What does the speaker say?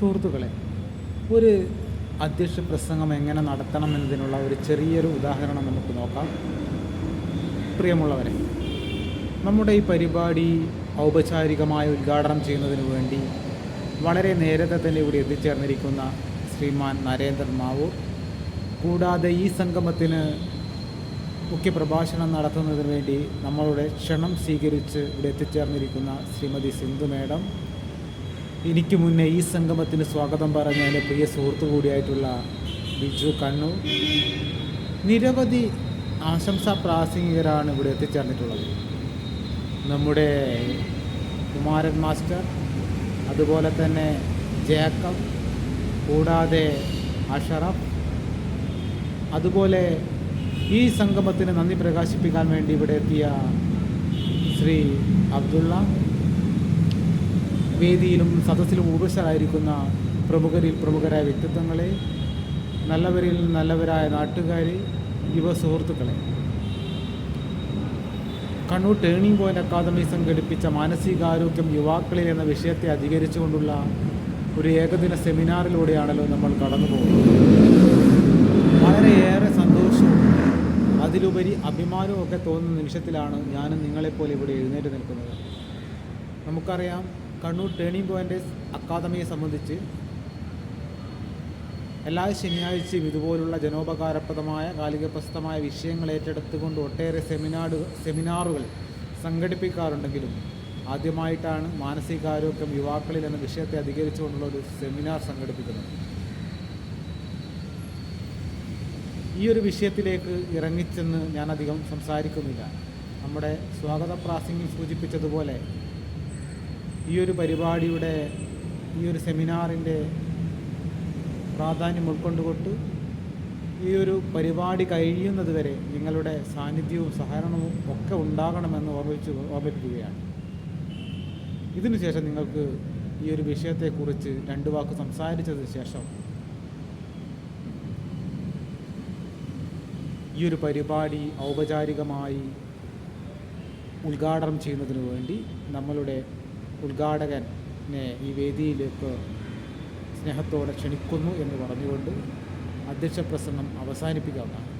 സുഹൃത്തുക്കളെ, ഒരു അധ്യക്ഷ പ്രസംഗം എങ്ങനെ നടത്തണമെന്നതിനുള്ള ഒരു ചെറിയൊരു ഉദാഹരണം നമുക്ക് നോക്കാം. പ്രിയമുള്ളവരെ, നമ്മുടെ ഈ പരിപാടി ഔപചാരികമായി ഉദ്ഘാടനം ചെയ്യുന്നതിന് വേണ്ടി വളരെ നേരത്തെ തന്നെ ഇവിടെ എത്തിച്ചേർന്നിരിക്കുന്ന ശ്രീമാൻ നരേന്ദ്രൻ മാവൂർ, കൂടാതെ ഈ സംഗമത്തിന് മുഖ്യപ്രഭാഷണം നടത്തുന്നതിന് വേണ്ടി നമ്മളുടെ ക്ഷണം സ്വീകരിച്ച് ഇവിടെ എത്തിച്ചേർന്നിരിക്കുന്ന ശ്രീമതി സിന്ധു മേഡം, എനിക്ക് മുന്നേ ഈ സംഗമത്തിന് സ്വാഗതം പറഞ്ഞ എൻ്റെ പ്രിയ സുഹൃത്തു കൂടിയായിട്ടുള്ള ബിജു കണ്ണൂർ, നിരവധി ആശംസാ പ്രാസംഗികരാണ് ഇവിടെ എത്തിച്ചേർന്നിട്ടുള്ളത്. നമ്മുടെ കുമാരൻ മാസ്റ്റർ, അതുപോലെ തന്നെ ജേക്കബ്, കൂടാതെ അഷറഫ്, അതുപോലെ ഈ സംഗമത്തിന് നന്ദി പ്രകാശിപ്പിക്കാൻ വേണ്ടി ഇവിടെ എത്തിയ ശ്രീ അബ്ദുള്ള, വേദിയിലും സദസ്സിലും ഉപസ്ഥരായിരിക്കുന്ന പ്രമുഖരിൽ പ്രമുഖരായ വ്യക്തിത്വങ്ങളെ, നല്ലവരിൽ നല്ലവരായ നാട്ടുകാരെ, യുവ സുഹൃത്തുക്കളെ, കണ്ണൂർ ടേണിംഗ് പോയിൻ്റ് അക്കാദമി സംഘടിപ്പിച്ച മാനസികാരോഗ്യം യുവാക്കളിൽ എന്ന വിഷയത്തെ അധികരിച്ചുകൊണ്ടുള്ള ഒരു ഏകദിന സെമിനാറിലൂടെയാണല്ലോ നമ്മൾ കടന്നു പോകുന്നത്. വളരെയേറെ സന്തോഷവും അതിലുപരി അഭിമാനവും ഒക്കെ തോന്നുന്ന നിമിഷത്തിലാണ് ഞാനും നിങ്ങളെപ്പോലെ ഇവിടെ എഴുന്നേറ്റ് നിൽക്കുന്നത്. നമുക്കറിയാം, കണ്ണൂർ ടേണിംഗ് പോയിൻ്റ് അക്കാദമിയെ സംബന്ധിച്ച് എല്ലാ ശനിയാഴ്ചയും ഇതുപോലുള്ള ജനോപകാരപ്രദമായ കാലികപ്രസക്തമായ വിഷയങ്ങൾ ഏറ്റെടുത്തുകൊണ്ട് ഒട്ടേറെ സെമിനാറുകൾ സംഘടിപ്പിക്കാറുണ്ടെങ്കിലും ആദ്യമായിട്ടാണ് മാനസികാരോഗ്യം യുവാക്കളിൽ എന്ന വിഷയത്തെ അധികരിച്ചുകൊണ്ടുള്ള ഒരു സെമിനാർ സംഘടിപ്പിക്കുന്നത്. ഈ ഒരു വിഷയത്തിലേക്ക് ഇറങ്ങിച്ചെന്ന് ഞാനധികം സംസാരിക്കുന്നില്ല. നമ്മുടെ സ്വാഗത പ്രാസംഗികൻ സൂചിപ്പിച്ചതുപോലെ ഈ ഒരു പരിപാടിയുടെ, ഈ ഒരു സെമിനാറിൻ്റെ പ്രാധാന്യം ഉൾക്കൊണ്ടുകൊണ്ട് ഈ ഒരു പരിപാടി കഴിയുന്നത് വരെ നിങ്ങളുടെ സാന്നിധ്യവും സഹകരണവും ഒക്കെ ഉണ്ടാകണമെന്ന് ഓർമ്മിപ്പിക്കുകയാണ്. ഇതിനുശേഷം നിങ്ങൾക്ക് ഈ ഒരു വിഷയത്തെക്കുറിച്ച് രണ്ട് വാക്ക് സംസാരിച്ചതിന് ശേഷം ഈ ഒരു പരിപാടി ഔപചാരികമായി ഉദ്ഘാടനം ചെയ്യുന്നതിന് വേണ്ടി നമ്മളുടെ ഉദ്ഘാടകനെ ഈ വേദിയിലേക്ക് സ്നേഹത്തോടെ ക്ഷണിക്കുന്നു എന്ന് പറഞ്ഞുകൊണ്ട് അധ്യക്ഷ പ്രസംഗം അവസാനിപ്പിക്കാവുന്നതാണ്.